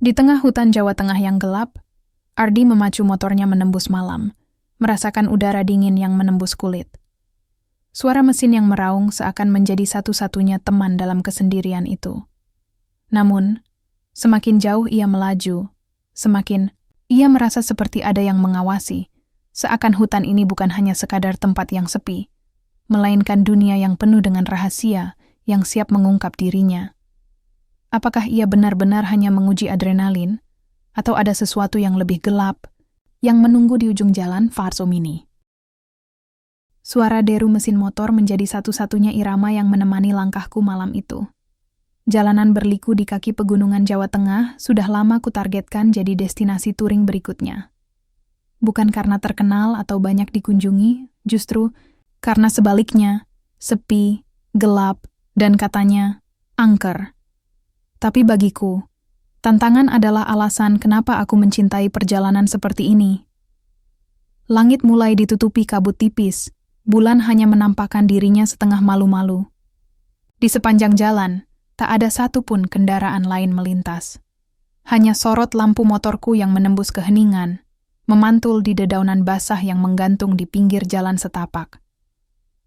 Di tengah hutan Jawa Tengah yang gelap, Ardi memacu motornya menembus malam, merasakan udara dingin yang menembus kulit. Suara mesin yang meraung seakan menjadi satu-satunya teman dalam kesendirian itu. Namun, semakin jauh ia melaju, semakin ia merasa seperti ada yang mengawasi, seakan hutan ini bukan hanya sekadar tempat yang sepi, melainkan dunia yang penuh dengan rahasia yang siap mengungkap dirinya. Apakah ia benar-benar hanya menguji adrenalin, atau ada sesuatu yang lebih gelap yang menunggu di ujung jalan Varsomini? Suara deru mesin motor menjadi satu-satunya irama yang menemani langkahku malam itu. Jalanan berliku di kaki pegunungan Jawa Tengah sudah lama kutargetkan jadi destinasi touring berikutnya. Bukan karena terkenal atau banyak dikunjungi, justru karena sebaliknya, sepi, gelap, dan katanya angker. Tapi bagiku, tantangan adalah alasan kenapa aku mencintai perjalanan seperti ini. Langit mulai ditutupi kabut tipis, bulan hanya menampakkan dirinya setengah malu-malu. Di sepanjang jalan, tak ada satupun kendaraan lain melintas. Hanya sorot lampu motorku yang menembus keheningan, memantul di dedaunan basah yang menggantung di pinggir jalan setapak.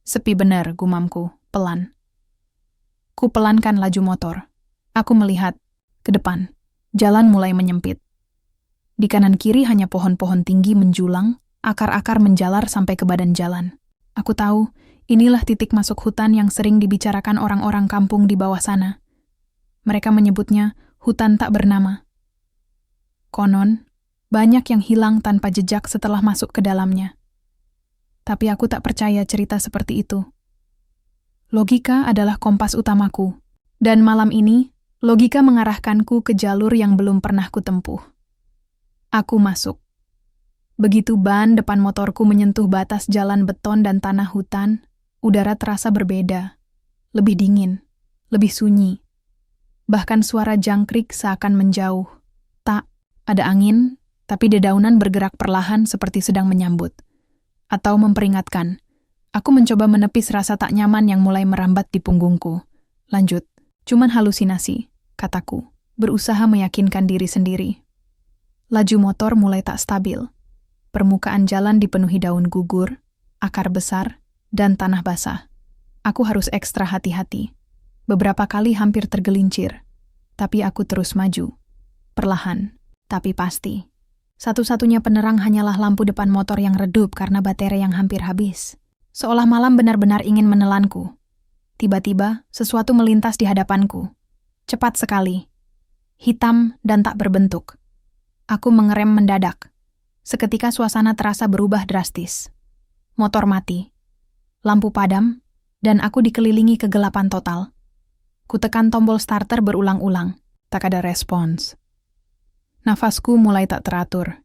Sepi benar, gumamku, pelan. Ku pelankan laju motor. Aku melihat ke depan. Jalan mulai menyempit. Di kanan kiri hanya pohon-pohon tinggi menjulang, akar-akar menjalar sampai ke badan jalan. Aku tahu, inilah titik masuk hutan yang sering dibicarakan orang-orang kampung di bawah sana. Mereka menyebutnya hutan tak bernama. Konon, banyak yang hilang tanpa jejak setelah masuk ke dalamnya. Tapi aku tak percaya cerita seperti itu. Logika adalah kompas utamaku, dan malam ini, logika mengarahkanku ke jalur yang belum pernah kutempuh. Aku masuk. Begitu ban depan motorku menyentuh batas jalan beton dan tanah hutan, udara terasa berbeda. Lebih dingin, lebih sunyi. Bahkan suara jangkrik seakan menjauh. Tak, ada angin, tapi dedaunan bergerak perlahan seperti sedang menyambut. Atau memperingatkan. Aku mencoba menepis rasa tak nyaman yang mulai merambat di punggungku. Lanjut. Cuman halusinasi, kataku, berusaha meyakinkan diri sendiri. Laju motor mulai tak stabil. Permukaan jalan dipenuhi daun gugur, akar besar, dan tanah basah. Aku harus ekstra hati-hati. Beberapa kali hampir tergelincir. Tapi aku terus maju. Perlahan, tapi pasti. Satu-satunya penerang hanyalah lampu depan motor yang redup karena baterai yang hampir habis. Seolah malam benar-benar ingin menelanku. Tiba-tiba, sesuatu melintas di hadapanku. Cepat sekali. Hitam dan tak berbentuk. Aku mengerem mendadak. Seketika suasana terasa berubah drastis. Motor mati. Lampu padam, dan aku dikelilingi kegelapan total. Kutekan tombol starter berulang-ulang. Tak ada respons. Nafasku mulai tak teratur.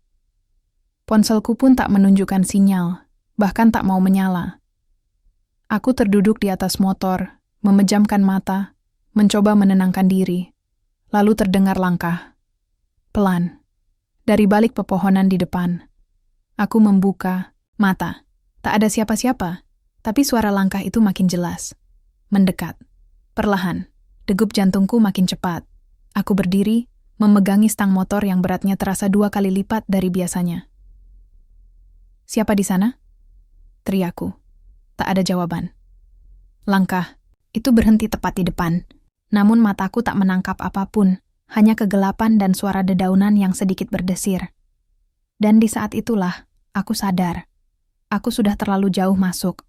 Ponselku pun tak menunjukkan sinyal, bahkan tak mau menyala. Aku terduduk di atas motor, memejamkan mata, mencoba menenangkan diri. Lalu terdengar langkah. Pelan. Dari balik pepohonan di depan. Aku membuka mata. Tak ada siapa-siapa, tapi suara langkah itu makin jelas. Mendekat. Perlahan. Degup jantungku makin cepat. Aku berdiri, memegangi stang motor yang beratnya terasa 2 kali lipat dari biasanya. Siapa di sana? Teriakku. Tak ada jawaban. Langkah itu berhenti tepat di depan, namun mataku tak menangkap apapun, hanya kegelapan dan suara dedaunan yang sedikit berdesir. Dan di saat itulah, aku sadar. Aku sudah terlalu jauh masuk.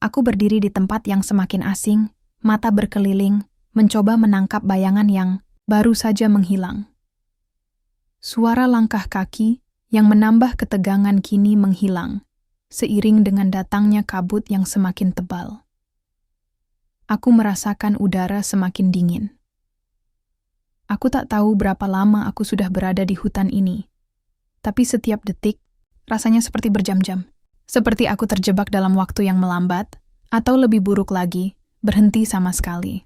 Aku berdiri di tempat yang semakin asing, mata berkeliling, mencoba menangkap bayangan yang baru saja menghilang. Suara langkah kaki yang menambah ketegangan kini menghilang, seiring dengan datangnya kabut yang semakin tebal. Aku merasakan udara semakin dingin. Aku tak tahu berapa lama aku sudah berada di hutan ini, tapi setiap detik rasanya seperti berjam-jam. Seperti aku terjebak dalam waktu yang melambat, atau lebih buruk lagi, berhenti sama sekali.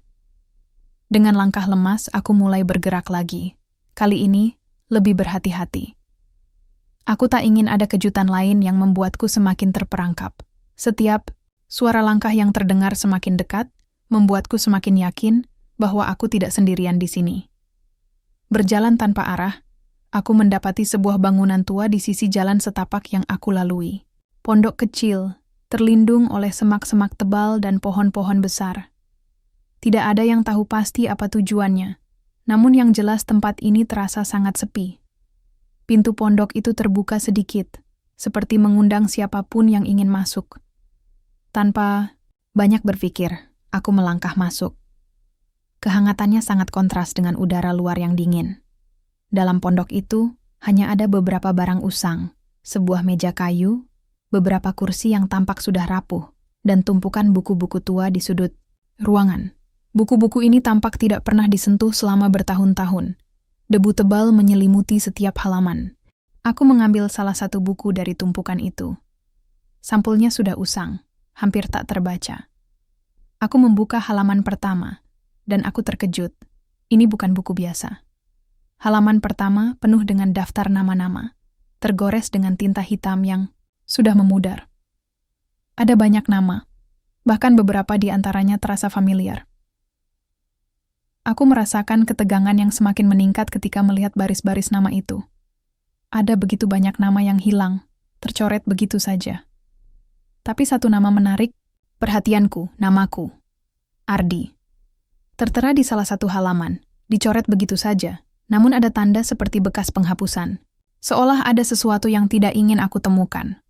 Dengan langkah lemas, aku mulai bergerak lagi. Kali ini, lebih berhati-hati. Aku tak ingin ada kejutan lain yang membuatku semakin terperangkap. Setiap suara langkah yang terdengar semakin dekat, membuatku semakin yakin bahwa aku tidak sendirian di sini. Berjalan tanpa arah, aku mendapati sebuah bangunan tua di sisi jalan setapak yang aku lalui. Pondok kecil, terlindung oleh semak-semak tebal dan pohon-pohon besar. Tidak ada yang tahu pasti apa tujuannya, namun yang jelas tempat ini terasa sangat sepi. Pintu pondok itu terbuka sedikit, seperti mengundang siapapun yang ingin masuk. Tanpa banyak berpikir, aku melangkah masuk. Kehangatannya sangat kontras dengan udara luar yang dingin. Dalam pondok itu, hanya ada beberapa barang usang, sebuah meja kayu, beberapa kursi yang tampak sudah rapuh, dan tumpukan buku-buku tua di sudut ruangan. Buku-buku ini tampak tidak pernah disentuh selama bertahun-tahun. Debu tebal menyelimuti setiap halaman. Aku mengambil salah satu buku dari tumpukan itu. Sampulnya sudah usang, hampir tak terbaca. Aku membuka halaman pertama, dan aku terkejut. Ini bukan buku biasa. Halaman pertama penuh dengan daftar nama-nama, tergores dengan tinta hitam yang sudah memudar. Ada banyak nama, bahkan beberapa di antaranya terasa familiar. Aku merasakan ketegangan yang semakin meningkat ketika melihat baris-baris nama itu. Ada begitu banyak nama yang hilang, tercoret begitu saja. Tapi satu nama menarik perhatianku, namaku, Ardi. Tertera di salah satu halaman, dicoret begitu saja, namun ada tanda seperti bekas penghapusan. Seolah ada sesuatu yang tidak ingin aku temukan.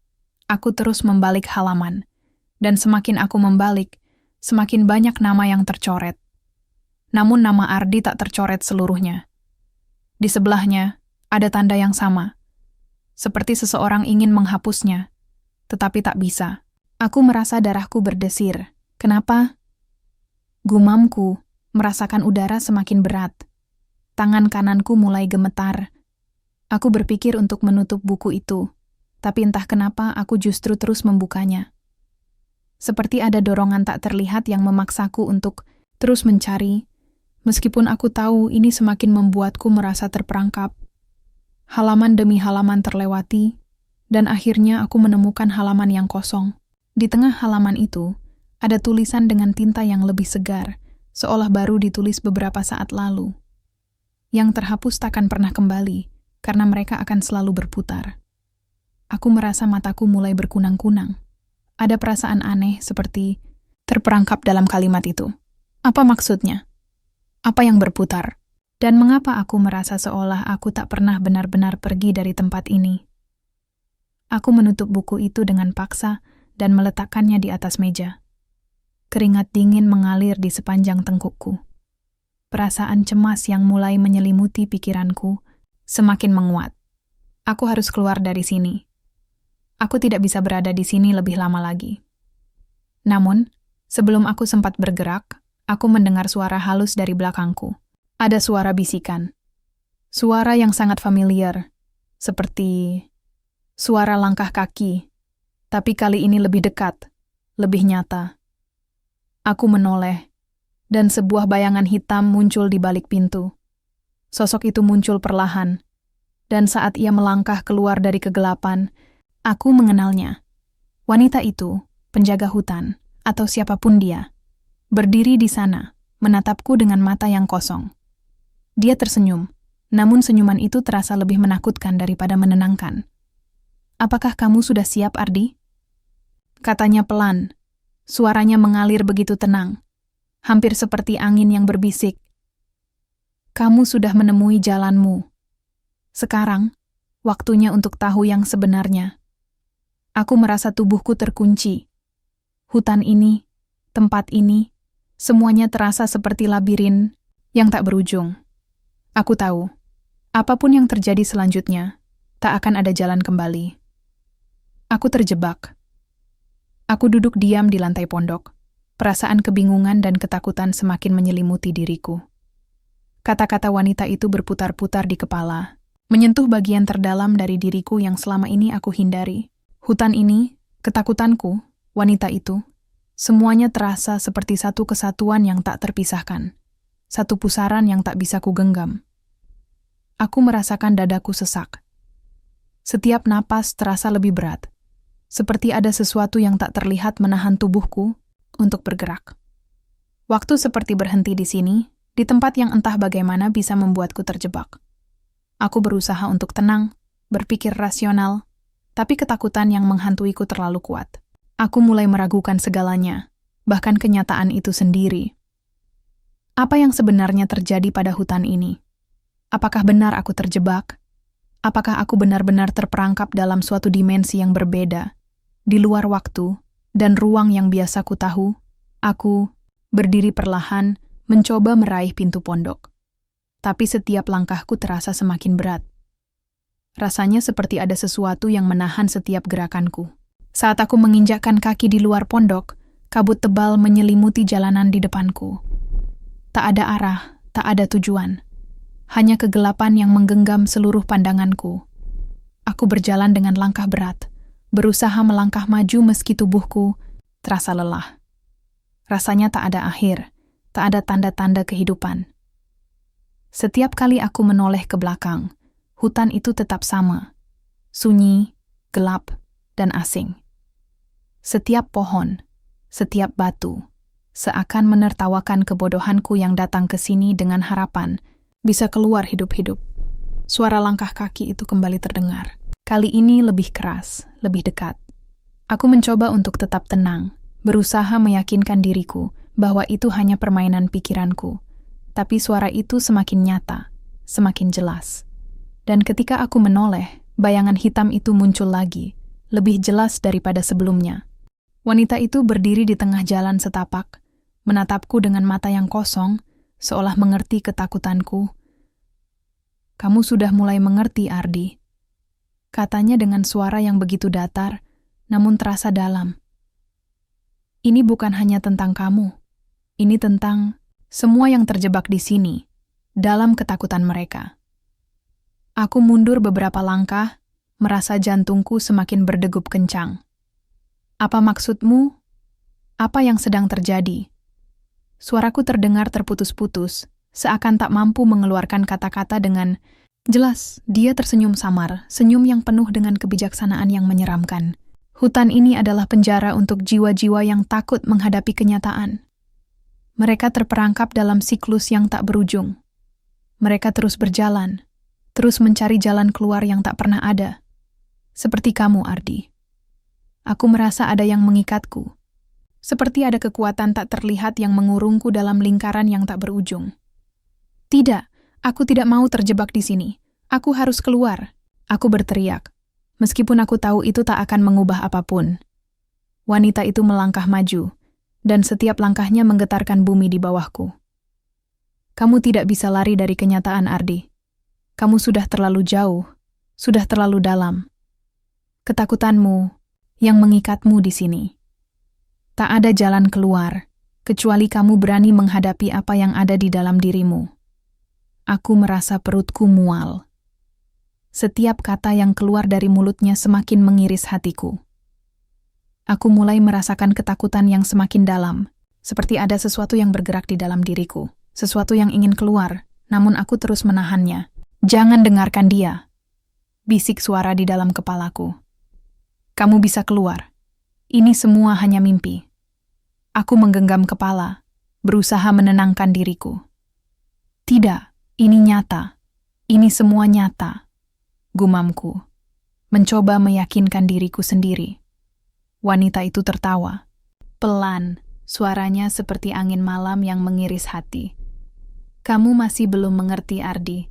Aku terus membalik halaman, dan semakin aku membalik, semakin banyak nama yang tercoret. Namun nama Ardi tak tercoret seluruhnya. Di sebelahnya, ada tanda yang sama, seperti seseorang ingin menghapusnya, tetapi tak bisa. Aku merasa darahku berdesir. Kenapa? Gumamku, merasakan udara semakin berat. Tangan kananku mulai gemetar. Aku berpikir untuk menutup buku itu, tapi entah kenapa aku justru terus membukanya. Seperti ada dorongan tak terlihat yang memaksaku untuk terus mencari, meskipun aku tahu ini semakin membuatku merasa terperangkap. Halaman demi halaman terlewati, dan akhirnya aku menemukan halaman yang kosong. Di tengah halaman itu, ada tulisan dengan tinta yang lebih segar, seolah baru ditulis beberapa saat lalu. Yang terhapus takkan pernah kembali, karena mereka akan selalu berputar. Aku merasa mataku mulai berkunang-kunang. Ada perasaan aneh seperti terperangkap dalam kalimat itu. Apa maksudnya? Apa yang berputar? Dan mengapa aku merasa seolah aku tak pernah benar-benar pergi dari tempat ini? Aku menutup buku itu dengan paksa dan meletakkannya di atas meja. Keringat dingin mengalir di sepanjang tengkukku. Perasaan cemas yang mulai menyelimuti pikiranku semakin menguat. Aku harus keluar dari sini. Aku tidak bisa berada di sini lebih lama lagi. Namun, sebelum aku sempat bergerak, aku mendengar suara halus dari belakangku. Ada suara bisikan. Suara yang sangat familiar, seperti suara langkah kaki, tapi kali ini lebih dekat, lebih nyata. Aku menoleh, dan sebuah bayangan hitam muncul di balik pintu. Sosok itu muncul perlahan, dan saat ia melangkah keluar dari kegelapan, aku mengenalnya. Wanita itu, penjaga hutan, atau siapapun dia, berdiri di sana, menatapku dengan mata yang kosong. Dia tersenyum, namun senyuman itu terasa lebih menakutkan daripada menenangkan. "Apakah kamu sudah siap, Ardi?" Katanya pelan. Suaranya mengalir begitu tenang, hampir seperti angin yang berbisik. "Kamu sudah menemui jalanmu. Sekarang, waktunya untuk tahu yang sebenarnya." Aku merasa tubuhku terkunci. Hutan ini, tempat ini, semuanya terasa seperti labirin yang tak berujung. Aku tahu, apapun yang terjadi selanjutnya, tak akan ada jalan kembali. Aku terjebak. Aku duduk diam di lantai pondok. Perasaan kebingungan dan ketakutan semakin menyelimuti diriku. Kata-kata wanita itu berputar-putar di kepala, menyentuh bagian terdalam dari diriku yang selama ini aku hindari. Hutan ini, ketakutanku, wanita itu, semuanya terasa seperti satu kesatuan yang tak terpisahkan. Satu pusaran yang tak bisa kugenggam. Aku merasakan dadaku sesak. Setiap napas terasa lebih berat. Seperti ada sesuatu yang tak terlihat menahan tubuhku untuk bergerak. Waktu seperti berhenti di sini, di tempat yang entah bagaimana bisa membuatku terjebak. Aku berusaha untuk tenang, berpikir rasional, tapi ketakutan yang menghantuiku terlalu kuat. Aku mulai meragukan segalanya, bahkan kenyataan itu sendiri. Apa yang sebenarnya terjadi pada hutan ini? Apakah benar aku terjebak? Apakah aku benar-benar terperangkap dalam suatu dimensi yang berbeda, di luar waktu dan ruang yang biasa ku tahu? Aku berdiri perlahan, mencoba meraih pintu pondok. Tapi setiap langkahku terasa semakin berat. Rasanya seperti ada sesuatu yang menahan setiap gerakanku. Saat aku menginjakkan kaki di luar pondok, kabut tebal menyelimuti jalanan di depanku. Tak ada arah, tak ada tujuan. Hanya kegelapan yang menggenggam seluruh pandanganku. Aku berjalan dengan langkah berat, berusaha melangkah maju meski tubuhku terasa lelah. Rasanya tak ada akhir, tak ada tanda-tanda kehidupan. Setiap kali aku menoleh ke belakang, hutan itu tetap sama, sunyi, gelap, dan asing. Setiap pohon, setiap batu, seakan menertawakan kebodohanku yang datang ke sini dengan harapan bisa keluar hidup-hidup. Suara langkah kaki itu kembali terdengar. Kali ini lebih keras, lebih dekat. Aku mencoba untuk tetap tenang, berusaha meyakinkan diriku bahwa itu hanya permainan pikiranku. Tapi suara itu semakin nyata, semakin jelas. Dan ketika aku menoleh, bayangan hitam itu muncul lagi, lebih jelas daripada sebelumnya. Wanita itu berdiri di tengah jalan setapak, menatapku dengan mata yang kosong, seolah mengerti ketakutanku. "Kamu sudah mulai mengerti, Ardi," katanya dengan suara yang begitu datar, namun terasa dalam. "Ini bukan hanya tentang kamu. Ini tentang semua yang terjebak di sini, dalam ketakutan mereka." Aku mundur beberapa langkah, merasa jantungku semakin berdegup kencang. "Apa maksudmu? Apa yang sedang terjadi?" Suaraku terdengar terputus-putus, seakan tak mampu mengeluarkan kata-kata dengan jelas. Dia tersenyum samar, senyum yang penuh dengan kebijaksanaan yang menyeramkan. Hutan ini adalah penjara untuk jiwa-jiwa yang takut menghadapi kenyataan. Mereka terperangkap dalam siklus yang tak berujung. Mereka terus berjalan, terus mencari jalan keluar yang tak pernah ada. Seperti kamu, Ardi. Aku merasa ada yang mengikatku. Seperti ada kekuatan tak terlihat yang mengurungku dalam lingkaran yang tak berujung. "Tidak, aku tidak mau terjebak di sini. Aku harus keluar." Aku berteriak, meskipun aku tahu itu tak akan mengubah apapun. Wanita itu melangkah maju, dan setiap langkahnya menggetarkan bumi di bawahku. "Kamu tidak bisa lari dari kenyataan, Ardi. Kamu sudah terlalu jauh, sudah terlalu dalam. Ketakutanmu yang mengikatmu di sini. Tak ada jalan keluar, kecuali kamu berani menghadapi apa yang ada di dalam dirimu." Aku merasa perutku mual. Setiap kata yang keluar dari mulutnya semakin mengiris hatiku. Aku mulai merasakan ketakutan yang semakin dalam, seperti ada sesuatu yang bergerak di dalam diriku, sesuatu yang ingin keluar, namun aku terus menahannya. "Jangan dengarkan dia," bisik suara di dalam kepalaku. "Kamu bisa keluar. Ini semua hanya mimpi." Aku menggenggam kepala, berusaha menenangkan diriku. "Tidak, ini nyata. Ini semua nyata," gumamku, mencoba meyakinkan diriku sendiri. Wanita itu tertawa. Pelan, suaranya seperti angin malam yang mengiris hati. "Kamu masih belum mengerti, Ardi.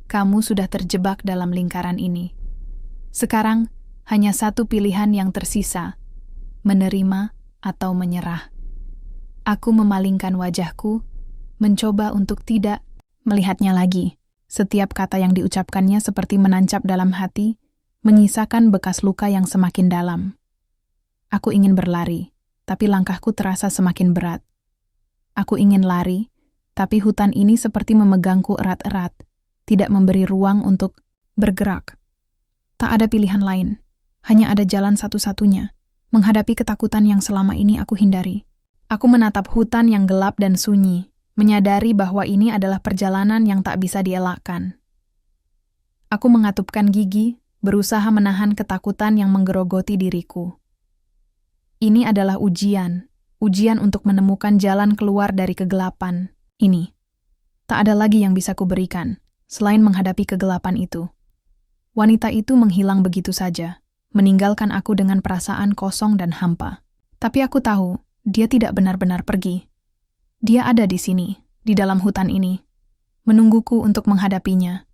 Kamu sudah terjebak dalam lingkaran ini. Sekarang, hanya satu pilihan yang tersisa, menerima atau menyerah." Aku memalingkan wajahku, mencoba untuk tidak melihatnya lagi. Setiap kata yang diucapkannya seperti menancap dalam hati, menyisakan bekas luka yang semakin dalam. Aku ingin berlari, tapi langkahku terasa semakin berat. Aku ingin lari, tapi hutan ini seperti memegangku erat-erat, tidak memberi ruang untuk bergerak. Tak ada pilihan lain, hanya ada jalan satu-satunya, menghadapi ketakutan yang selama ini aku hindari. Aku menatap hutan yang gelap dan sunyi, menyadari bahwa ini adalah perjalanan yang tak bisa dielakkan. Aku mengatupkan gigi, berusaha menahan ketakutan yang menggerogoti diriku. Ini adalah ujian untuk menemukan jalan keluar dari kegelapan ini. Tak ada lagi yang bisa kuberikan, selain menghadapi kegelapan itu. Wanita itu menghilang begitu saja, meninggalkan aku dengan perasaan kosong dan hampa. Tapi aku tahu, dia tidak benar-benar pergi. Dia ada di sini, di dalam hutan ini, menungguku untuk menghadapinya.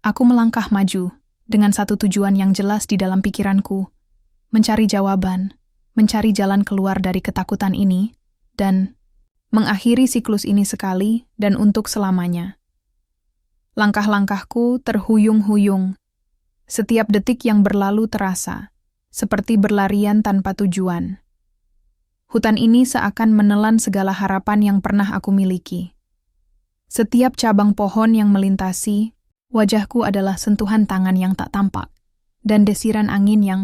Aku melangkah maju, dengan satu tujuan yang jelas di dalam pikiranku, mencari jawaban, mencari jalan keluar dari ketakutan ini, dan mengakhiri siklus ini sekali dan untuk selamanya. Langkah-langkahku terhuyung-huyung. Setiap detik yang berlalu terasa, seperti berlarian tanpa tujuan. Hutan ini seakan menelan segala harapan yang pernah aku miliki. Setiap cabang pohon yang melintasi, wajahku adalah sentuhan tangan yang tak tampak, dan desiran angin yang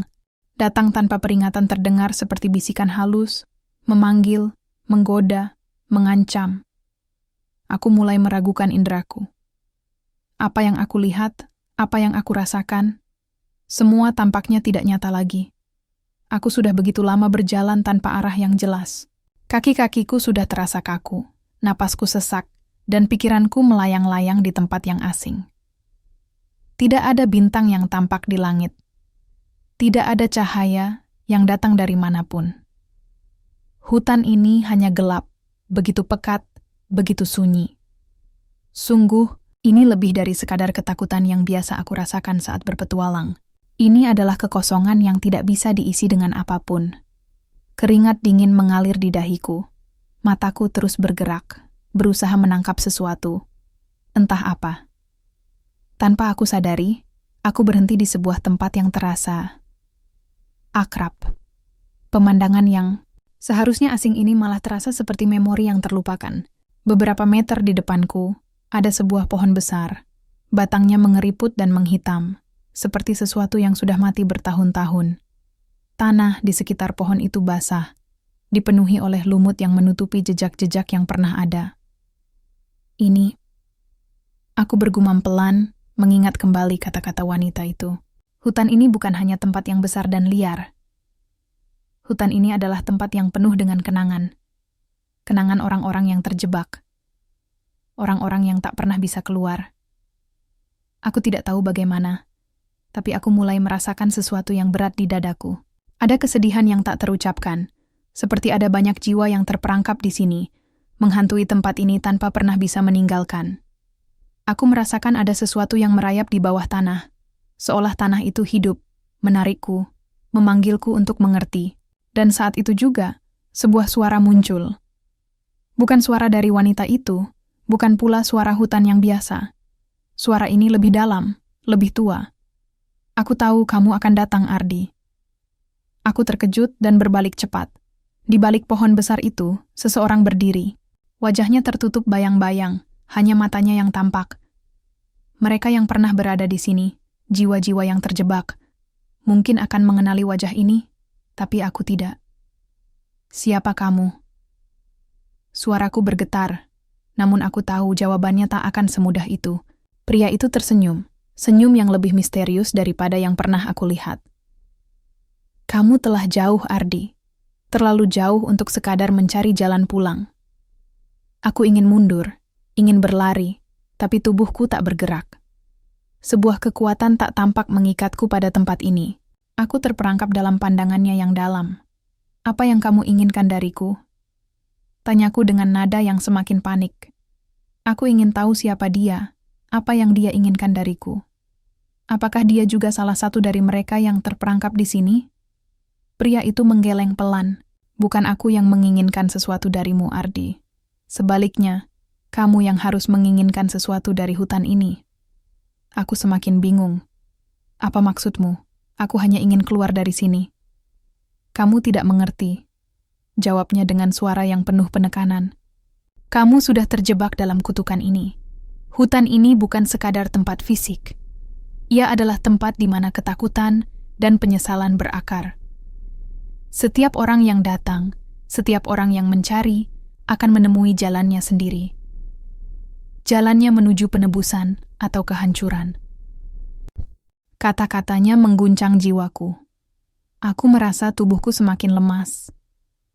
datang tanpa peringatan terdengar seperti bisikan halus, memanggil, menggoda, mengancam. Aku mulai meragukan indraku. Apa yang aku lihat, apa yang aku rasakan, semua tampaknya tidak nyata lagi. Aku sudah begitu lama berjalan tanpa arah yang jelas. Kaki-kakiku sudah terasa kaku, napasku sesak, dan pikiranku melayang-layang di tempat yang asing. Tidak ada bintang yang tampak di langit. Tidak ada cahaya yang datang dari manapun. Hutan ini hanya gelap, begitu pekat, begitu sunyi. Sungguh, ini lebih dari sekadar ketakutan yang biasa aku rasakan saat berpetualang. Ini adalah kekosongan yang tidak bisa diisi dengan apapun. Keringat dingin mengalir di dahiku. Mataku terus bergerak, berusaha menangkap sesuatu. Entah apa. Tanpa aku sadari, aku berhenti di sebuah tempat yang terasa akrab. Pemandangan yang seharusnya asing ini malah terasa seperti memori yang terlupakan. Beberapa meter di depanku, ada sebuah pohon besar. Batangnya mengeriput dan menghitam, seperti sesuatu yang sudah mati bertahun-tahun. Tanah di sekitar pohon itu basah, dipenuhi oleh lumut yang menutupi jejak-jejak yang pernah ada. Ini, aku bergumam pelan, mengingat kembali kata-kata wanita itu. Hutan ini bukan hanya tempat yang besar dan liar. Hutan ini adalah tempat yang penuh dengan kenangan. Kenangan orang-orang yang terjebak. Orang-orang yang tak pernah bisa keluar. Aku tidak tahu bagaimana, tapi aku mulai merasakan sesuatu yang berat di dadaku. Ada kesedihan yang tak terucapkan, seperti ada banyak jiwa yang terperangkap di sini, menghantui tempat ini tanpa pernah bisa meninggalkan. Aku merasakan ada sesuatu yang merayap di bawah tanah, seolah tanah itu hidup, menarikku, memanggilku untuk mengerti. Dan saat itu juga, sebuah suara muncul. Bukan suara dari wanita itu, bukan pula suara hutan yang biasa. Suara ini lebih dalam, lebih tua. Aku tahu kamu akan datang, Ardi. Aku terkejut dan berbalik cepat. Di balik pohon besar itu, seseorang berdiri. Wajahnya tertutup bayang-bayang, hanya matanya yang tampak. Mereka yang pernah berada di sini, jiwa-jiwa yang terjebak, mungkin akan mengenali wajah ini, tapi aku tidak. Siapa kamu? Suaraku bergetar, namun aku tahu jawabannya tak akan semudah itu. Pria itu tersenyum, senyum yang lebih misterius daripada yang pernah aku lihat. Kamu telah jauh, Ardi. Terlalu jauh untuk sekadar mencari jalan pulang. Aku ingin mundur, ingin berlari, tapi tubuhku tak bergerak. Sebuah kekuatan tak tampak mengikatku pada tempat ini. Aku terperangkap dalam pandangannya yang dalam. Apa yang kamu inginkan dariku? Tanyaku dengan nada yang semakin panik. Aku ingin tahu siapa dia, apa yang dia inginkan dariku. Apakah dia juga salah satu dari mereka yang terperangkap di sini? Pria itu menggeleng pelan. Bukan aku yang menginginkan sesuatu darimu, Ardi. Sebaliknya, kamu yang harus menginginkan sesuatu dari hutan ini. Aku semakin bingung. Apa maksudmu? Aku hanya ingin keluar dari sini. Kamu tidak mengerti. Jawabnya dengan suara yang penuh penekanan. Kamu sudah terjebak dalam kutukan ini. Hutan ini bukan sekadar tempat fisik. Ia adalah tempat di mana ketakutan dan penyesalan berakar. Setiap orang yang datang, setiap orang yang mencari, akan menemui jalannya sendiri. Jalannya menuju penebusan atau kehancuran. Kata-katanya mengguncang jiwaku. Aku merasa tubuhku semakin lemas,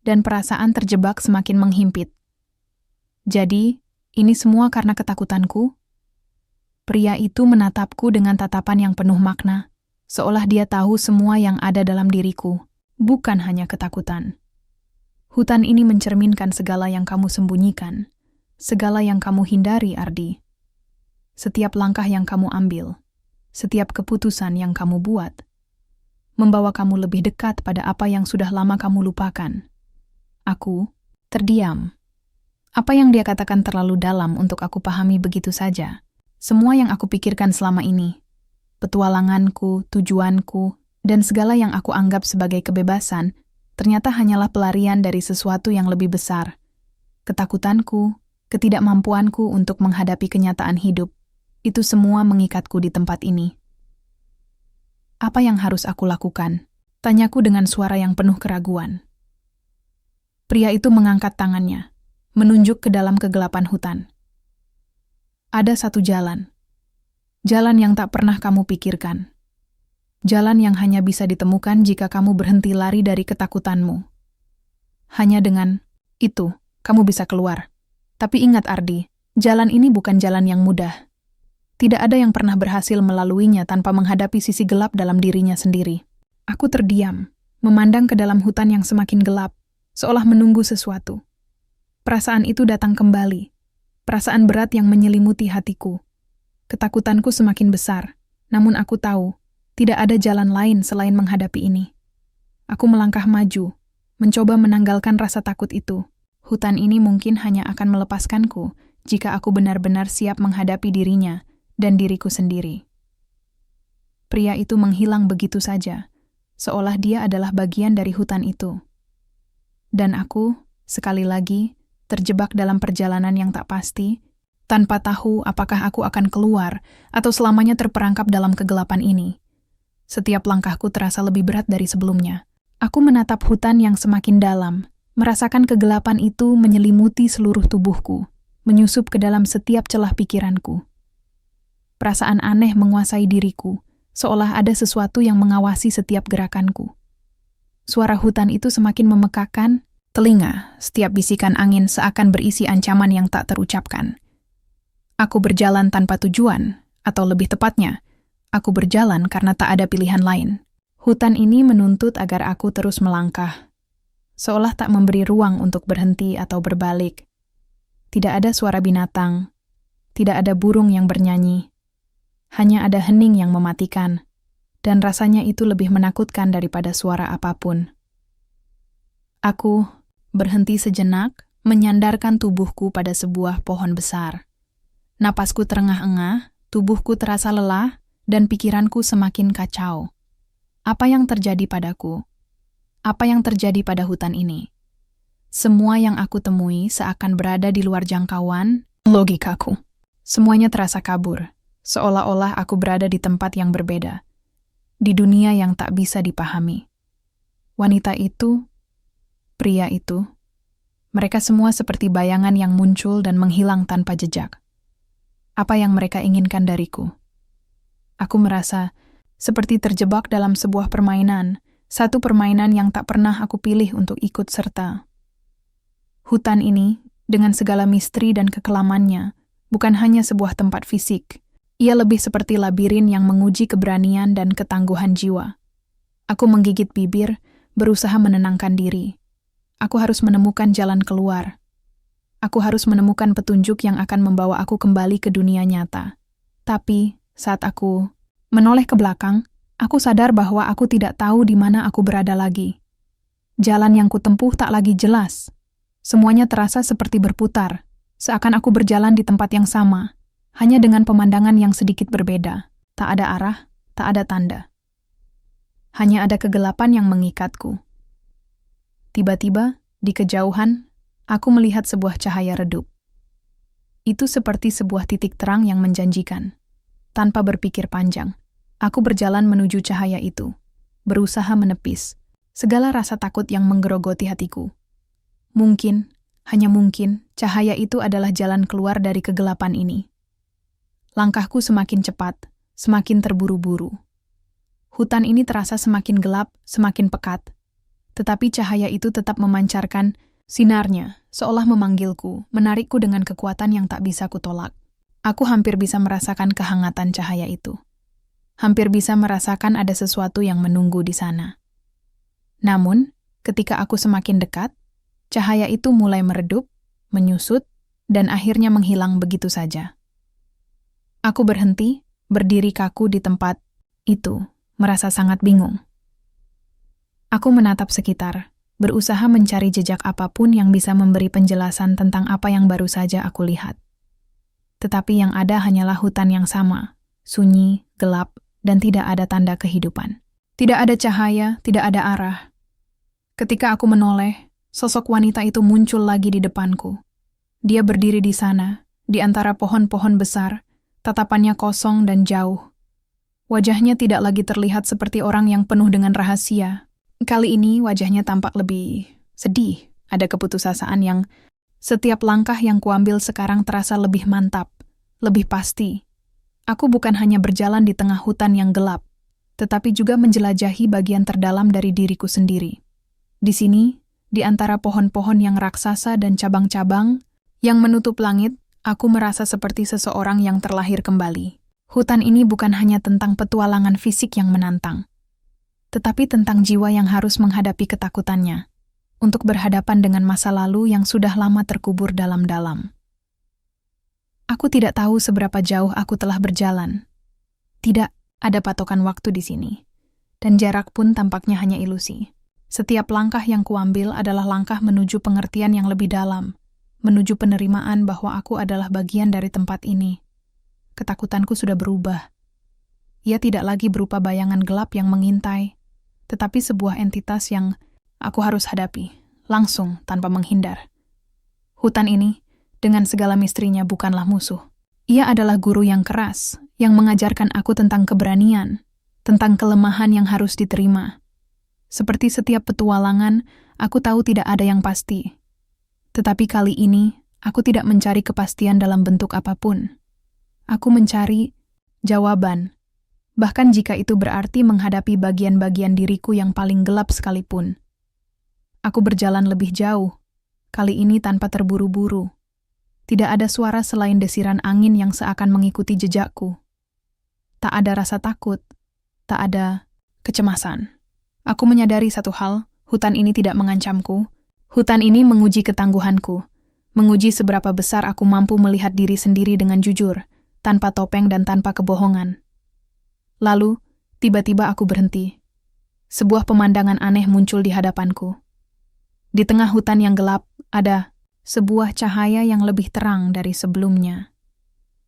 dan perasaan terjebak semakin menghimpit. Jadi, Ini semua karena ketakutanku? Pria itu menatapku dengan tatapan yang penuh makna, seolah dia tahu semua yang ada dalam diriku, bukan hanya ketakutan. Hutan ini mencerminkan segala yang kamu sembunyikan, segala yang kamu hindari, Ardi. Setiap langkah yang kamu ambil, setiap keputusan yang kamu buat, membawa kamu lebih dekat pada apa yang sudah lama kamu lupakan. Aku terdiam. Apa yang dia katakan terlalu dalam untuk aku pahami begitu saja. Semua yang aku pikirkan selama ini, petualanganku, tujuanku, dan segala yang aku anggap sebagai kebebasan, ternyata hanyalah pelarian dari sesuatu yang lebih besar. Ketakutanku, ketidakmampuanku untuk menghadapi kenyataan hidup, itu semua mengikatku di tempat ini. Apa yang harus aku lakukan? Tanyaku dengan suara yang penuh keraguan. Pria itu mengangkat tangannya, menunjuk ke dalam kegelapan hutan. Ada satu jalan. Jalan yang tak pernah kamu pikirkan. Jalan yang hanya bisa ditemukan jika kamu berhenti lari dari ketakutanmu. Hanya dengan itu, kamu bisa keluar. Tapi ingat, Ardi, jalan ini bukan jalan yang mudah. Tidak ada yang pernah berhasil melaluinya tanpa menghadapi sisi gelap dalam dirinya sendiri. Aku terdiam, memandang ke dalam hutan yang semakin gelap, seolah menunggu sesuatu. Perasaan itu datang kembali. Perasaan berat yang menyelimuti hatiku. Ketakutanku semakin besar, namun aku tahu, tidak ada jalan lain selain menghadapi ini. Aku melangkah maju, mencoba menanggalkan rasa takut itu. Hutan ini mungkin hanya akan melepaskanku jika aku benar-benar siap menghadapi dirinya dan diriku sendiri. Pria itu menghilang begitu saja, seolah dia adalah bagian dari hutan itu. Dan aku, sekali lagi, terjebak dalam perjalanan yang tak pasti, tanpa tahu apakah aku akan keluar atau selamanya terperangkap dalam kegelapan ini. Setiap langkahku terasa lebih berat dari sebelumnya. Aku menatap hutan yang semakin dalam, merasakan kegelapan itu menyelimuti seluruh tubuhku, menyusup ke dalam setiap celah pikiranku. Perasaan aneh menguasai diriku, seolah ada sesuatu yang mengawasi setiap gerakanku. Suara hutan itu semakin memekakan telinga, setiap bisikan angin seakan berisi ancaman yang tak terucapkan. Aku berjalan tanpa tujuan, atau lebih tepatnya, aku berjalan karena tak ada pilihan lain. Hutan ini menuntut agar aku terus melangkah, seolah tak memberi ruang untuk berhenti atau berbalik. Tidak ada suara binatang, tidak ada burung yang bernyanyi, hanya ada hening yang mematikan, dan rasanya itu lebih menakutkan daripada suara apapun. Aku berhenti sejenak, menyandarkan tubuhku pada sebuah pohon besar. Napasku terengah-engah, tubuhku terasa lelah, dan pikiranku semakin kacau. Apa yang terjadi padaku? Apa yang terjadi pada hutan ini? Semua yang aku temui seakan berada di luar jangkauan logikaku. Semuanya terasa kabur, seolah-olah aku berada di tempat yang berbeda, di dunia yang tak bisa dipahami. Wanita itu, pria itu, mereka semua seperti bayangan yang muncul dan menghilang tanpa jejak. Apa yang mereka inginkan dariku? Aku merasa seperti terjebak dalam sebuah permainan, satu permainan yang tak pernah aku pilih untuk ikut serta. Hutan ini, dengan segala misteri dan kekelamannya, bukan hanya sebuah tempat fisik. Ia lebih seperti labirin yang menguji keberanian dan ketangguhan jiwa. Aku menggigit bibir, berusaha menenangkan diri. Aku harus menemukan jalan keluar. Aku harus menemukan petunjuk yang akan membawa aku kembali ke dunia nyata. Tapi, saat aku menoleh ke belakang, aku sadar bahwa aku tidak tahu di mana aku berada lagi. Jalan yang kutempuh tak lagi jelas. Semuanya terasa seperti berputar, seakan aku berjalan di tempat yang sama, hanya dengan pemandangan yang sedikit berbeda. Tak ada arah, tak ada tanda. Hanya ada kegelapan yang mengikatku. Tiba-tiba, di kejauhan, aku melihat sebuah cahaya redup. Itu seperti sebuah titik terang yang menjanjikan. Tanpa berpikir panjang, aku berjalan menuju cahaya itu, berusaha menepis segala rasa takut yang menggerogoti hatiku. Mungkin, hanya mungkin, cahaya itu adalah jalan keluar dari kegelapan ini. Langkahku semakin cepat, semakin terburu-buru. Hutan ini terasa semakin gelap, semakin pekat. Tetapi cahaya itu tetap memancarkan Sinarnya, seolah memanggilku, menarikku dengan kekuatan yang tak bisa kutolak. Aku hampir bisa merasakan kehangatan cahaya itu. Hampir bisa merasakan ada sesuatu yang menunggu di sana. Namun, ketika aku semakin dekat, cahaya itu mulai meredup, menyusut, dan akhirnya menghilang begitu saja. Aku berhenti, berdiri kaku di tempat itu, merasa sangat bingung. Aku menatap sekitar, berusaha mencari jejak apapun yang bisa memberi penjelasan tentang apa yang baru saja aku lihat. Tetapi yang ada hanyalah hutan yang sama, sunyi, gelap, dan tidak ada tanda kehidupan. Tidak ada cahaya, tidak ada arah. Ketika aku menoleh, sosok wanita itu muncul lagi di depanku. Dia berdiri di sana, di antara pohon-pohon besar, tatapannya kosong dan jauh. Wajahnya tidak lagi terlihat seperti orang yang penuh dengan rahasia. Kali ini wajahnya tampak lebih sedih. Ada keputusasaan yang setiap langkah yang kuambil sekarang terasa lebih mantap, lebih pasti. Aku bukan hanya berjalan di tengah hutan yang gelap, tetapi juga menjelajahi bagian terdalam dari diriku sendiri. Di sini, di antara pohon-pohon yang raksasa dan cabang-cabang yang menutup langit, aku merasa seperti seseorang yang terlahir kembali. Hutan ini bukan hanya tentang petualangan fisik yang menantang, tetapi tentang jiwa yang harus menghadapi ketakutannya, untuk berhadapan dengan masa lalu yang sudah lama terkubur dalam-dalam. Aku tidak tahu seberapa jauh aku telah berjalan. Tidak ada patokan waktu di sini, dan jarak pun tampaknya hanya ilusi. Setiap langkah yang kuambil adalah langkah menuju pengertian yang lebih dalam, menuju penerimaan bahwa aku adalah bagian dari tempat ini. Ketakutanku sudah berubah. Ia tidak lagi berupa bayangan gelap yang mengintai, tetapi sebuah entitas yang aku harus hadapi, langsung tanpa menghindar. Hutan ini, dengan segala misterinya, bukanlah musuh. Ia adalah guru yang keras, yang mengajarkan aku tentang keberanian, tentang kelemahan yang harus diterima. Seperti setiap petualangan, aku tahu tidak ada yang pasti. Tetapi kali ini, aku tidak mencari kepastian dalam bentuk apapun. Aku mencari jawaban. Bahkan jika itu berarti menghadapi bagian-bagian diriku yang paling gelap sekalipun. Aku berjalan lebih jauh, kali ini tanpa terburu-buru. Tidak ada suara selain desiran angin yang seakan mengikuti jejakku. Tak ada rasa takut, tak ada kecemasan. Aku menyadari satu hal, hutan ini tidak mengancamku. Hutan ini menguji ketangguhanku, menguji seberapa besar aku mampu melihat diri sendiri dengan jujur, tanpa topeng dan tanpa kebohongan. Lalu, tiba-tiba aku berhenti. Sebuah pemandangan aneh muncul di hadapanku. Di tengah hutan yang gelap, ada sebuah cahaya yang lebih terang dari sebelumnya.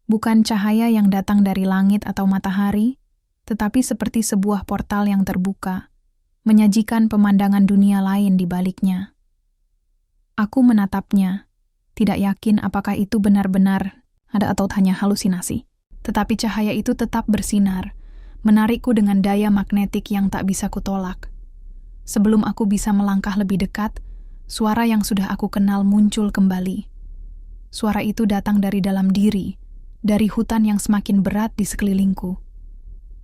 Bukan cahaya yang datang dari langit atau matahari, tetapi seperti sebuah portal yang terbuka, menyajikan pemandangan dunia lain di baliknya. Aku menatapnya, tidak yakin apakah itu benar-benar ada atau hanya halusinasi. Tetapi cahaya itu tetap bersinar, menarikku dengan daya magnetik yang tak bisa kutolak. Sebelum aku bisa melangkah lebih dekat, suara yang sudah aku kenal muncul kembali. Suara itu datang dari dalam diri, dari hutan yang semakin berat di sekelilingku.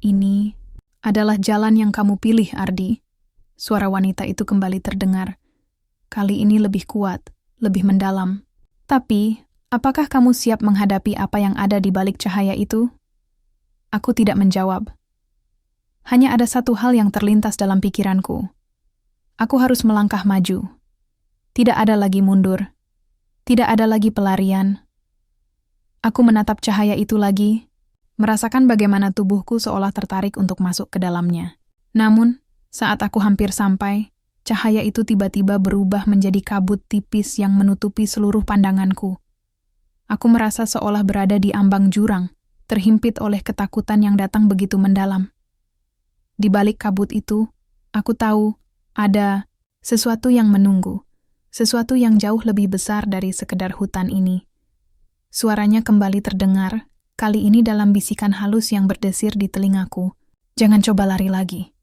Ini adalah jalan yang kamu pilih, Ardi. Suara wanita itu kembali terdengar. Kali ini lebih kuat, lebih mendalam. Tapi, apakah kamu siap menghadapi apa yang ada di balik cahaya itu? Aku tidak menjawab. Hanya ada satu hal yang terlintas dalam pikiranku. Aku harus melangkah maju. Tidak ada lagi mundur. Tidak ada lagi pelarian. Aku menatap cahaya itu lagi, merasakan bagaimana tubuhku seolah tertarik untuk masuk ke dalamnya. Namun, saat aku hampir sampai, cahaya itu tiba-tiba berubah menjadi kabut tipis yang menutupi seluruh pandanganku. Aku merasa seolah berada di ambang jurang, terhimpit oleh ketakutan yang datang begitu mendalam. Di balik kabut itu, aku tahu ada sesuatu yang menunggu, sesuatu yang jauh lebih besar dari sekedar hutan ini. Suaranya kembali terdengar, kali ini dalam bisikan halus yang berdesir di telingaku. Jangan coba lari lagi.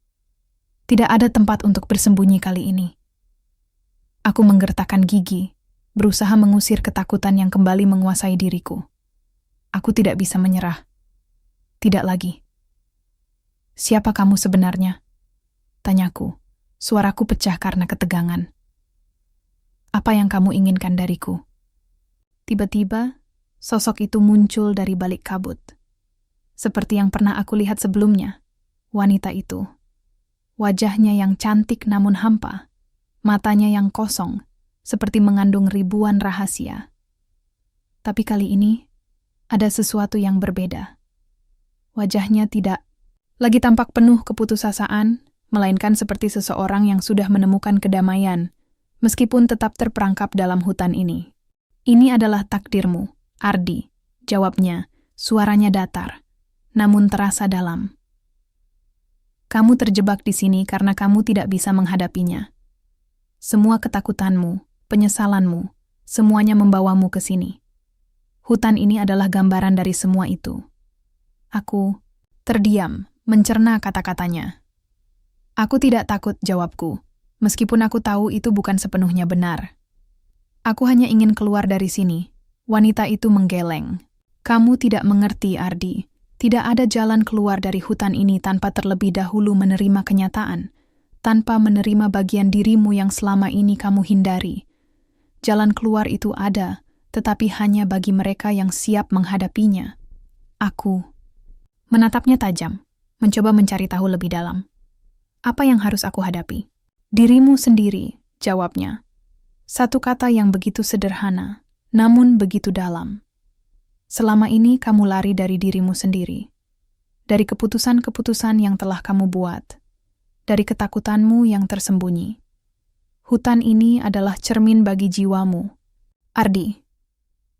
Tidak ada tempat untuk bersembunyi kali ini. Aku menggertakkan gigi, berusaha mengusir ketakutan yang kembali menguasai diriku. Aku tidak bisa menyerah. Tidak lagi. Siapa kamu sebenarnya? Tanyaku. Suaraku pecah karena ketegangan. Apa yang kamu inginkan dariku? Tiba-tiba, sosok itu muncul dari balik kabut. Seperti yang pernah aku lihat sebelumnya, wanita itu. Wajahnya yang cantik namun hampa, matanya yang kosong, seperti mengandung ribuan rahasia. Tapi kali ini, ada sesuatu yang berbeda. Wajahnya tidak lagi tampak penuh keputusasaan, melainkan seperti seseorang yang sudah menemukan kedamaian, meskipun tetap terperangkap dalam hutan ini. Ini adalah takdirmu, Ardi, jawabnya, suaranya datar, namun terasa dalam. Kamu terjebak di sini karena kamu tidak bisa menghadapinya. Semua ketakutanmu, penyesalanmu, semuanya membawamu ke sini. Hutan ini adalah gambaran dari semua itu. Aku terdiam, mencerna kata-katanya. Aku tidak takut, jawabku, meskipun aku tahu itu bukan sepenuhnya benar. Aku hanya ingin keluar dari sini. Wanita itu menggeleng. Kamu tidak mengerti, Ardi. Tidak ada jalan keluar dari hutan ini tanpa terlebih dahulu menerima kenyataan, tanpa menerima bagian dirimu yang selama ini kamu hindari. Jalan keluar itu ada, tetapi hanya bagi mereka yang siap menghadapinya. Aku menatapnya tajam, mencoba mencari tahu lebih dalam. Apa yang harus aku hadapi? Dirimu sendiri, jawabnya. Satu kata yang begitu sederhana, namun begitu dalam. Selama ini kamu lari dari dirimu sendiri, dari keputusan-keputusan yang telah kamu buat, dari ketakutanmu yang tersembunyi. Hutan ini adalah cermin bagi jiwamu. Ardi,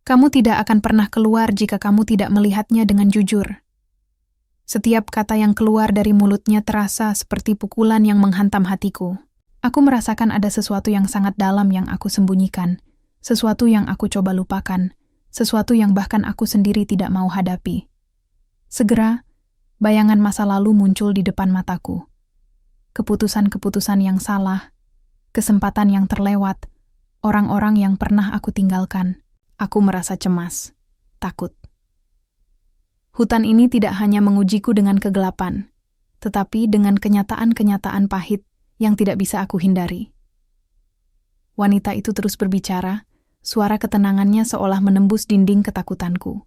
kamu tidak akan pernah keluar jika kamu tidak melihatnya dengan jujur. Setiap kata yang keluar dari mulutnya terasa seperti pukulan yang menghantam hatiku. Aku merasakan ada sesuatu yang sangat dalam yang aku sembunyikan, sesuatu yang aku coba lupakan, sesuatu yang bahkan aku sendiri tidak mau hadapi. Segera, bayangan masa lalu muncul di depan mataku. Keputusan-keputusan yang salah, kesempatan yang terlewat, orang-orang yang pernah aku tinggalkan. Aku merasa cemas, takut. Hutan ini tidak hanya mengujiku dengan kegelapan, tetapi dengan kenyataan-kenyataan pahit yang tidak bisa aku hindari. Wanita itu terus berbicara, suara ketenangannya seolah menembus dinding ketakutanku.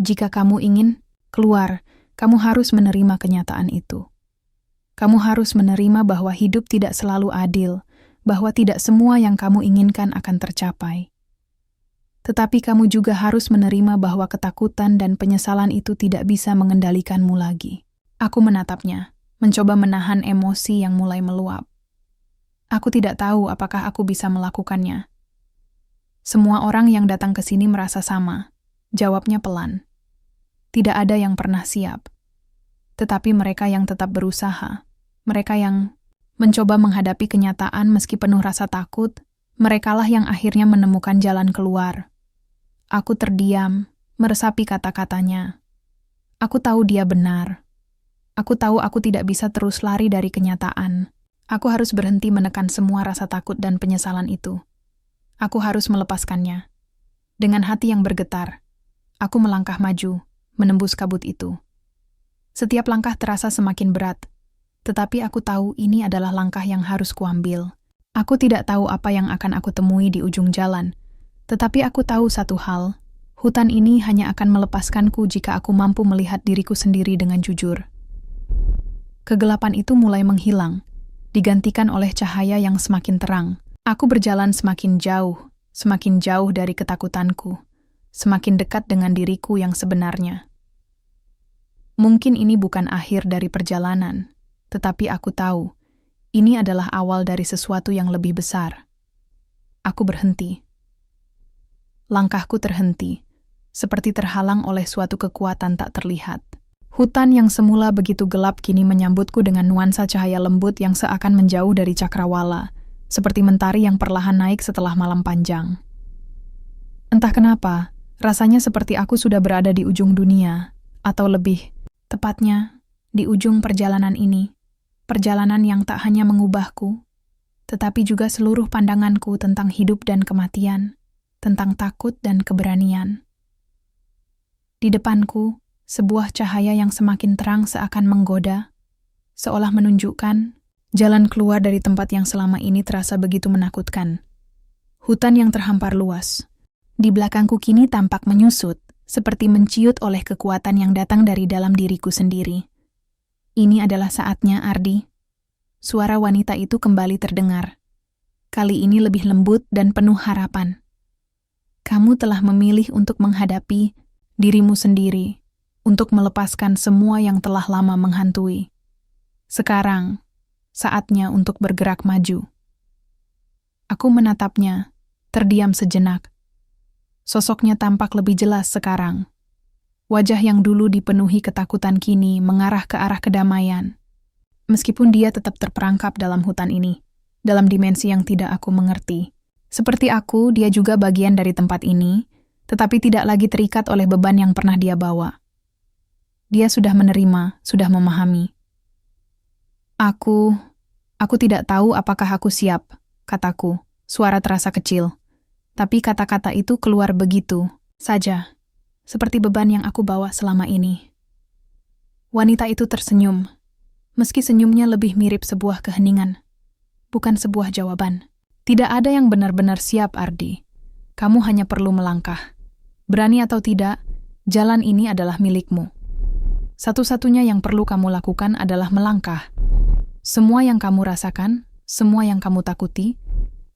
Jika kamu ingin keluar, kamu harus menerima kenyataan itu. Kamu harus menerima bahwa hidup tidak selalu adil, bahwa tidak semua yang kamu inginkan akan tercapai. Tetapi kamu juga harus menerima bahwa ketakutan dan penyesalan itu tidak bisa mengendalikanmu lagi. Aku menatapnya, mencoba menahan emosi yang mulai meluap. Aku tidak tahu apakah aku bisa melakukannya. Semua orang yang datang ke sini merasa sama, jawabnya pelan. Tidak ada yang pernah siap. Tetapi mereka yang tetap berusaha, mereka yang mencoba menghadapi kenyataan meski penuh rasa takut, merekalah yang akhirnya menemukan jalan keluar. Aku terdiam, meresapi kata-katanya. Aku tahu dia benar. Aku tahu aku tidak bisa terus lari dari kenyataan. Aku harus berhenti menekan semua rasa takut dan penyesalan itu. Aku harus melepaskannya. Dengan hati yang bergetar, aku melangkah maju, menembus kabut itu. Setiap langkah terasa semakin berat, tetapi aku tahu ini adalah langkah yang harus kuambil. Aku tidak tahu apa yang akan aku temui di ujung jalan, tetapi aku tahu satu hal, hutan ini hanya akan melepaskanku jika aku mampu melihat diriku sendiri dengan jujur. Kegelapan itu mulai menghilang, digantikan oleh cahaya yang semakin terang. Aku berjalan semakin jauh dari ketakutanku, semakin dekat dengan diriku yang sebenarnya. Mungkin ini bukan akhir dari perjalanan, tetapi aku tahu, ini adalah awal dari sesuatu yang lebih besar. Aku berhenti. Langkahku terhenti, seperti terhalang oleh suatu kekuatan tak terlihat. Hutan yang semula begitu gelap kini menyambutku dengan nuansa cahaya lembut yang seakan menjauh dari cakrawala, seperti mentari yang perlahan naik setelah malam panjang. Entah kenapa, rasanya seperti aku sudah berada di ujung dunia, atau lebih tepatnya, di ujung perjalanan ini. Perjalanan yang tak hanya mengubahku, tetapi juga seluruh pandanganku tentang hidup dan kematian, tentang takut dan keberanian. Di depanku, sebuah cahaya yang semakin terang seakan menggoda, seolah menunjukkan jalan keluar dari tempat yang selama ini terasa begitu menakutkan. Hutan yang terhampar luas. Di belakangku kini tampak menyusut, seperti menciut oleh kekuatan yang datang dari dalam diriku sendiri. Ini adalah saatnya, Ardi. Suara wanita itu kembali terdengar. Kali ini lebih lembut dan penuh harapan. Kamu telah memilih untuk menghadapi dirimu sendiri, untuk melepaskan semua yang telah lama menghantui. Sekarang, saatnya untuk bergerak maju. Aku menatapnya, terdiam sejenak. Sosoknya tampak lebih jelas sekarang. Wajah yang dulu dipenuhi ketakutan kini mengarah ke arah kedamaian. Meskipun dia tetap terperangkap dalam hutan ini, dalam dimensi yang tidak aku mengerti. Seperti aku, dia juga bagian dari tempat ini, tetapi tidak lagi terikat oleh beban yang pernah dia bawa. Dia sudah menerima, sudah memahami. Aku tidak tahu apakah aku siap, kataku. Suara terasa kecil. Tapi kata-kata itu keluar begitu saja, seperti beban yang aku bawa selama ini. Wanita itu tersenyum, meski senyumnya lebih mirip sebuah keheningan, bukan sebuah jawaban. Tidak ada yang benar-benar siap, Ardi. Kamu hanya perlu melangkah. Berani atau tidak, jalan ini adalah milikmu. Satu-satunya yang perlu kamu lakukan adalah melangkah. Semua yang kamu rasakan, semua yang kamu takuti,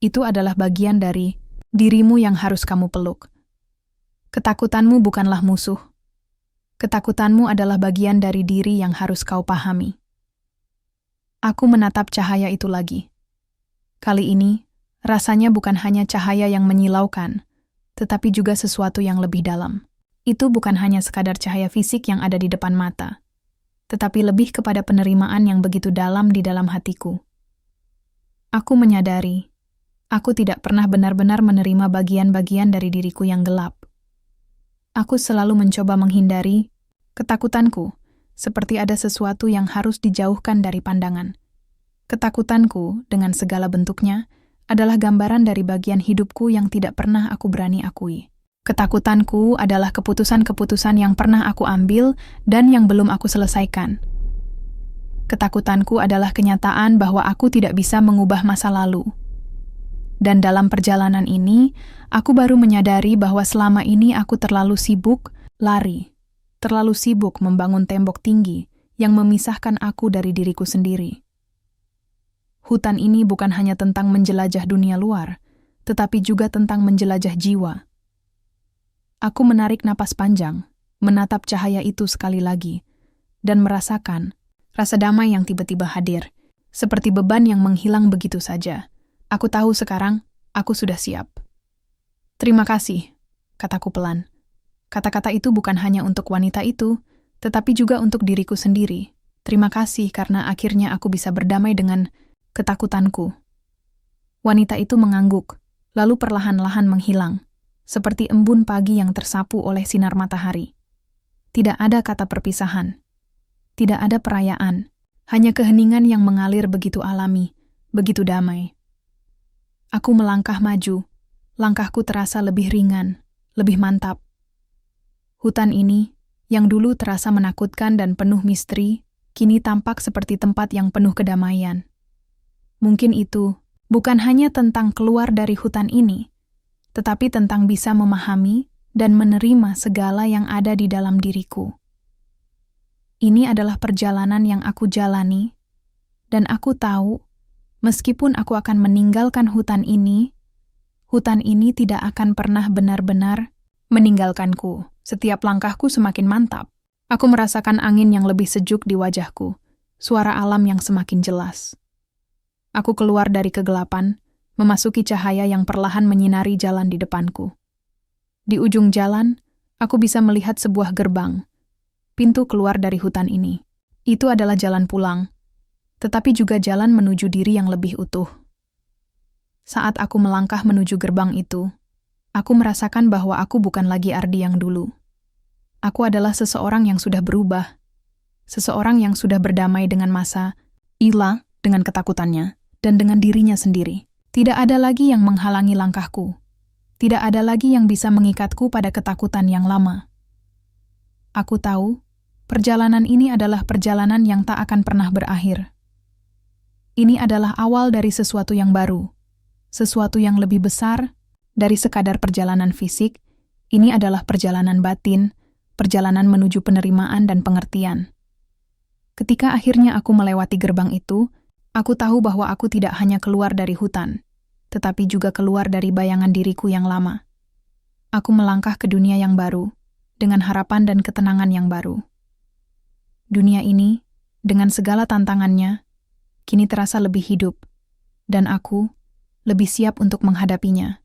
itu adalah bagian dari dirimu yang harus kamu peluk. Ketakutanmu bukanlah musuh. Ketakutanmu adalah bagian dari diri yang harus kau pahami. Aku menatap cahaya itu lagi. Kali ini, rasanya bukan hanya cahaya yang menyilaukan, tetapi juga sesuatu yang lebih dalam. Itu bukan hanya sekadar cahaya fisik yang ada di depan mata, tetapi lebih kepada penerimaan yang begitu dalam di dalam hatiku. Aku menyadari, aku tidak pernah benar-benar menerima bagian-bagian dari diriku yang gelap. Aku selalu mencoba menghindari ketakutanku, seperti ada sesuatu yang harus dijauhkan dari pandangan. Ketakutanku, dengan segala bentuknya, adalah gambaran dari bagian hidupku yang tidak pernah aku berani akui. Ketakutanku adalah keputusan-keputusan yang pernah aku ambil dan yang belum aku selesaikan. Ketakutanku adalah kenyataan bahwa aku tidak bisa mengubah masa lalu. Dan dalam perjalanan ini, aku baru menyadari bahwa selama ini aku terlalu sibuk lari, terlalu sibuk membangun tembok tinggi yang memisahkan aku dari diriku sendiri. Hutan ini bukan hanya tentang menjelajah dunia luar, tetapi juga tentang menjelajah jiwa. Aku menarik napas panjang, menatap cahaya itu sekali lagi, dan merasakan rasa damai yang tiba-tiba hadir, seperti beban yang menghilang begitu saja. Aku tahu sekarang, aku sudah siap. Terima kasih, kataku pelan. Kata-kata itu bukan hanya untuk wanita itu, tetapi juga untuk diriku sendiri. Terima kasih karena akhirnya aku bisa berdamai dengan ketakutanku. Wanita itu mengangguk, lalu perlahan-lahan menghilang, seperti embun pagi yang tersapu oleh sinar matahari. Tidak ada kata perpisahan. Tidak ada perayaan. Hanya keheningan yang mengalir begitu alami, begitu damai. Aku melangkah maju. Langkahku terasa lebih ringan, lebih mantap. Hutan ini, yang dulu terasa menakutkan dan penuh misteri, kini tampak seperti tempat yang penuh kedamaian. Mungkin itu bukan hanya tentang keluar dari hutan ini, tetapi tentang bisa memahami dan menerima segala yang ada di dalam diriku. Ini adalah perjalanan yang aku jalani, dan aku tahu, meskipun aku akan meninggalkan hutan ini tidak akan pernah benar-benar meninggalkanku. Setiap langkahku semakin mantap. Aku merasakan angin yang lebih sejuk di wajahku, suara alam yang semakin jelas. Aku keluar dari kegelapan, memasuki cahaya yang perlahan menyinari jalan di depanku. Di ujung jalan, aku bisa melihat sebuah gerbang, pintu keluar dari hutan ini. Itu adalah jalan pulang, tetapi juga jalan menuju diri yang lebih utuh. Saat aku melangkah menuju gerbang itu, aku merasakan bahwa aku bukan lagi Ardi yang dulu. Aku adalah seseorang yang sudah berubah, seseorang yang sudah berdamai dengan masa, hilang dengan ketakutannya, dan dengan dirinya sendiri. Tidak ada lagi yang menghalangi langkahku. Tidak ada lagi yang bisa mengikatku pada ketakutan yang lama. Aku tahu, perjalanan ini adalah perjalanan yang tak akan pernah berakhir. Ini adalah awal dari sesuatu yang baru, sesuatu yang lebih besar Dari sekadar perjalanan fisik, ini adalah perjalanan batin, perjalanan menuju penerimaan dan pengertian. Ketika akhirnya aku melewati gerbang itu, aku tahu bahwa aku tidak hanya keluar dari hutan, tetapi juga keluar dari bayangan diriku yang lama. Aku melangkah ke dunia yang baru, dengan harapan dan ketenangan yang baru. Dunia ini, dengan segala tantangannya, kini terasa lebih hidup, dan aku lebih siap untuk menghadapinya.